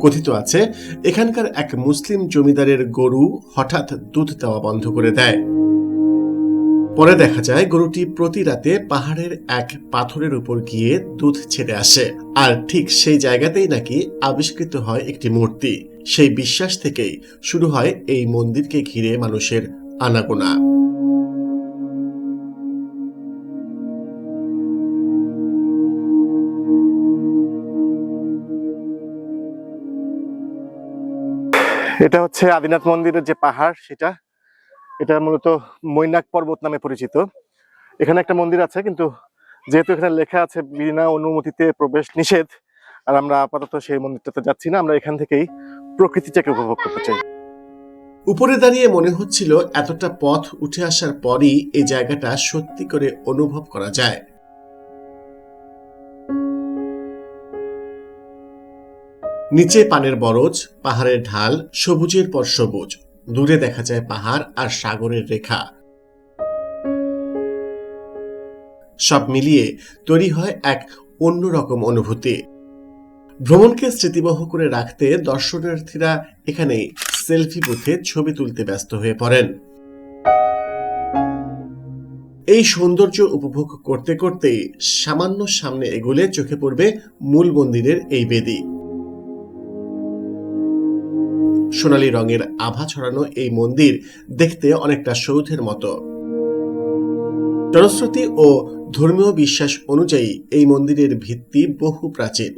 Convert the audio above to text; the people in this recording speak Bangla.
কথিত আছে এখানকার এক মুসলিম জমিদারের গরু হঠাৎ দুধ দেওয়া বন্ধ করে দেয়। পরে দেখা যায় গরুটি প্রতি রাতে পাহাড়ের এক পাথরের উপর গিয়ে দুধ ছেড়ে আসে, আর ঠিক সেই জায়গাতেই নাকি আবিষ্কৃত হয় একটি মূর্তি। সেই বিশ্বাস থেকেই শুরু হয় এই মন্দিরকে ঘিরে মানুষের আনাগোনা। এটা হচ্ছে আদিনাথ মন্দিরের যে পাহাড়, এটা মূলত মৈনাক পর্বত নামে পরিচিত। এখানে একটা মন্দির আছে, কিন্তু যেহেতু এখানে লেখা আছে বিনা অনুমতিতে প্রবেশ নিষেধ, আর আমরা আপাতত সেই মন্দিরটাতে যাচ্ছি না। আমরা এখান থেকেই প্রকৃতিটাকে উপভোগ করতে চাই। উপরে দাঁড়িয়ে মনে হচ্ছিল এতটা পথ উঠে আসার পরই এই জায়গাটা সত্যি করে অনুভব করা যায়। নিচে পানের বরজ, পাহাড়ের ঢাল, সবুজের পর সবুজ, দূরে দেখা যায় পাহাড় আর সাগরের রেখা। সব মিলিয়ে তৈরি হয় এক অন্যরকম অনুভূতি। ভ্রমণকে স্মৃতিবহ করে রাখতে দর্শনার্থীরা এখানে সেলফি বুথে ছবি তুলতে ব্যস্ত হয়ে পড়েন। এই সৌন্দর্য উপভোগ করতে করতেই সামান্য সামনে এগোলে চোখে পড়বে মূল মন্দিরের এই বেদি। সোনালী রঙের আভা ছড়ানো এই মন্দির দেখতে অনেকটা সৌধের মতো। জনশ্রুতি ও ধর্মীয় বিশ্বাস অনুযায়ী এই মন্দিরের ভিত্তি বহু প্রাচীন।